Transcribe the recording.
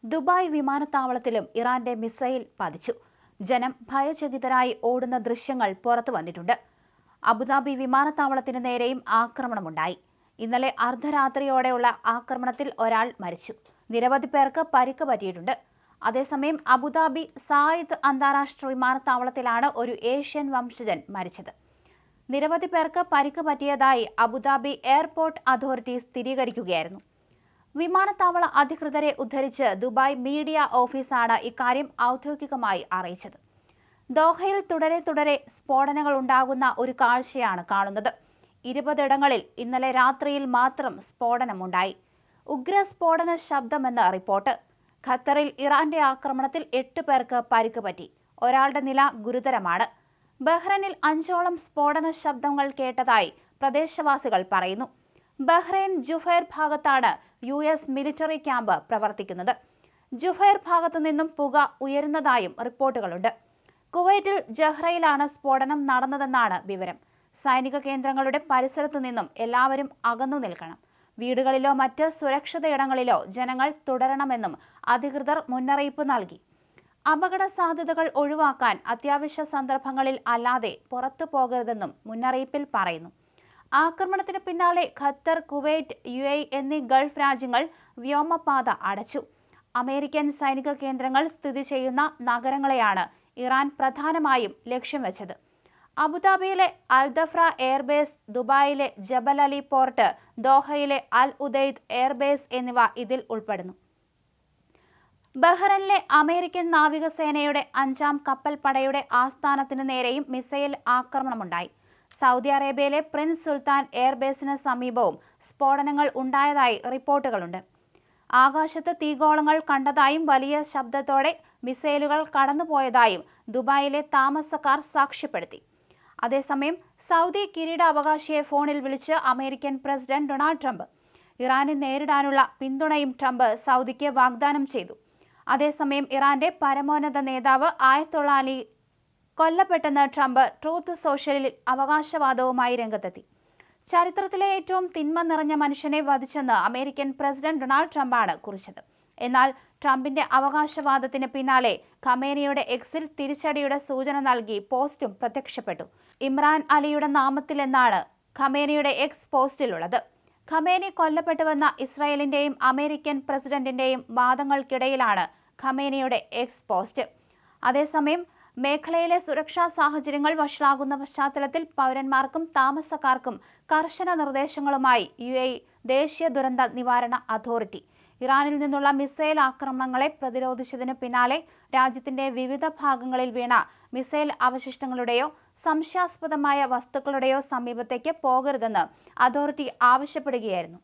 Dubai വിമാനത്താവളത്തിലും ഇറാന്റെ missile പതിച്ചു. ജനം ഭയചകിതരായി ഓടുന്ന ദൃശ്യങ്ങൾ പുറത്തു വന്നിട്ടുണ്ട്. അബുദാബി വിമാനത്താവളത്തിന് നേരെയും ആക്രമണമുണ്ടായി. ഇന്നലെ അർദ്ധരാത്രിയോടെയുള്ള ആക്രമണത്തിൽ ഒരാൾ മരിച്ചു. നിരവധി പേർക്ക് പരിക്ക് പറ്റിയിട്ടുണ്ട്. അതേസമയം അബുദാബി സായിദ് അന്താരാഷ്ട്ര വിമാനത്താവളത്തിലാണ് ഒരു ഏഷ്യൻ വംശജൻ മരിച്ചത്. നിരവധി പേർക്ക് പരിക്ക് പറ്റിയതായി അബുദാബി എയർപോർട്ട് അതോറിറ്റി സ്ഥിരീകരിക്കുകയായിരുന്നു. വിമാനത്താവള അധികൃതരെ ഉദ്ധരിച്ച് ദുബായ് മീഡിയ ഓഫീസാണ് ഇക്കാര്യം ഔദ്യോഗികമായി അറിയിച്ചത്. ദോഹയിൽ തുടരെ സ്ഫോടനങ്ങൾ ഉണ്ടാകുന്ന ഒരു കാഴ്ചയാണ് കാണുന്നത്. 20 ഇടങ്ങളിൽ ഇന്നലെ രാത്രിയിൽ മാത്രം സ്ഫോടനമുണ്ടായി. ഉഗ്രസ്ഫോടന ശബ്ദമെന്ന് റിപ്പോർട്ട്. ഖത്തറിൽ ഇറാന്റെ ആക്രമണത്തിൽ 8 പേർക്ക് പരിക്ക് പറ്റി. ഒരാളുടെ നില ഗുരുതരമാണ്. ബഹ്റൈനിൽ 5ഓളം സ്ഫോടന ശബ്ദങ്ങൾ കേട്ടതായി പ്രദേശവാസികൾ പറയുന്നു. ബഹ്റൈൻ ജുഫൈർ ഭാഗത്താണ് US മിലിറ്ററി ക്യാമ്പ് പ്രവർത്തിക്കുന്നത്. ജുഫൈർ ഭാഗത്തു നിന്നും പുക ഉയരുന്നതായും റിപ്പോർട്ടുകളുണ്ട്. കുവൈറ്റിൽ ജഹ്റയിലാണ് സ്ഫോടനം നടന്നതെന്നാണ് വിവരം. സൈനിക കേന്ദ്രങ്ങളുടെ പരിസരത്തു നിന്നും എല്ലാവരും അകന്നു നിൽക്കണം. വീടുകളിലോ മറ്റ് സുരക്ഷിത ഇടങ്ങളിലോ ജനങ്ങൾ തുടരണമെന്നും അധികൃതർ മുന്നറിയിപ്പ് നൽകി. അപകട സാധ്യതകൾ ഒഴിവാക്കാൻ അത്യാവശ്യ സന്ദർഭങ്ങളിൽ അല്ലാതെ പുറത്തു പോകരുതെന്നും മുന്നറിയിപ്പിൽ പറയുന്നു. ആക്രമണത്തിന് പിന്നാലെ ഖത്തർ, കുവൈറ്റ്, UAE എന്നീ ഗൾഫ് രാജ്യങ്ങൾ വ്യോമപാത അടച്ചു. അമേരിക്കൻ സൈനിക കേന്ദ്രങ്ങൾ സ്ഥിതി ചെയ്യുന്ന നഗരങ്ങളെയാണ് ഇറാൻ പ്രധാനമായും ലക്ഷ്യം വെച്ചത്. അബുദാബിയിലെ അൽദഫ്ര എയർബേസ്, ദുബായിലെ ജബൽ അലി പോർട്ട്, ദോഹയിലെ അൽ ഉദൈദ് എയർബേസ് എന്നിവ ഇതിൽ ഉൾപ്പെടുന്നു. ബഹ്റൈനിലെ അമേരിക്കൻ നാവികസേനയുടെ 5ാം കപ്പൽപ്പടയുടെ ആസ്ഥാനത്തിന് നേരെയും മിസൈൽ ആക്രമണമുണ്ടായി. സൗദി അറേബ്യയിലെ പ്രിൻസ് സുൽത്താൻ എയർബേസിന് സമീപവും സ്ഫോടനങ്ങൾ ഉണ്ടായതായി റിപ്പോർട്ടുകളുണ്ട്. ആകാശത്ത് തീഗോളങ്ങൾ കണ്ടതായും വലിയ ശബ്ദത്തോടെ മിസൈലുകൾ കടന്നുപോയതായും ദുബായിലെ താമസക്കാർ സാക്ഷ്യപ്പെടുത്തി. അതേസമയം സൗദി കിരീടാവകാശിയെ ഫോണിൽ വിളിച്ച് അമേരിക്കൻ പ്രസിഡന്റ് ഡൊണാൾഡ് ട്രംപ്. ഇറാനെ നേരിടാനുള്ള പിന്തുണയും ട്രംപ് സൗദിക്ക് വാഗ്ദാനം ചെയ്തു. അതേസമയം ഇറാന്റെ പരമോന്നത നേതാവ് ആയത്തുള്ള അലി കൊല്ലപ്പെട്ടെന്ന് ട്രംപ് ട്രൂത്ത് സോഷ്യലിൽ അവകാശവാദവുമായി രംഗത്തെത്തി. ചരിത്രത്തിലെ ഏറ്റവും തിന്മ നിറഞ്ഞ മനുഷ്യനെ വധിച്ചെന്ന് അമേരിക്കൻ പ്രസിഡന്റ് ഡൊണാൾഡ് ട്രംപാണ് കുറിച്ചത്. എന്നാൽ ട്രംപിന്റെ അവകാശവാദത്തിന് പിന്നാലെ ഖമേനിയുടെ എക്സിൽ തിരിച്ചടിയുടെ സൂചന നൽകി പോസ്റ്റും പ്രത്യക്ഷപ്പെട്ടു. ഇമ്രാൻ അലിയുടെ നാമത്തിലെന്നാണ് ഖമേനിയുടെ എക്സ് പോസ്റ്റിലുള്ളത്. ഖമേനി കൊല്ലപ്പെട്ടുവെന്ന ഇസ്രായേലിന്റെയും അമേരിക്കൻ പ്രസിഡന്റിന്റെയും വാദങ്ങൾക്കിടയിലാണ് ഖമേനിയുടെ എക്സ് പോസ്റ്റ്. അതേസമയം മേഖലയിലെ സുരക്ഷാ സാഹചര്യങ്ങൾ വഷളാകുന്ന പശ്ചാത്തലത്തിൽ പൗരന്മാർക്കും താമസക്കാർക്കും കർശന നിർദ്ദേശങ്ങളുമായി UAE ദേശീയ ദുരന്ത നിവാരണ അതോറിറ്റി. ഇറാനിൽ നിന്നുള്ള മിസൈൽ ആക്രമണങ്ങളെ പ്രതിരോധിച്ചതിനു പിന്നാലെ രാജ്യത്തിന്റെ വിവിധ ഭാഗങ്ങളിൽ വീണ മിസൈൽ അവശിഷ്ടങ്ങളുടെയോ സംശയാസ്പദമായ വസ്തുക്കളുടെയോ സമീപത്തേക്ക് പോകരുതെന്ന് അതോറിറ്റി ആവശ്യപ്പെടുകയായിരുന്നു.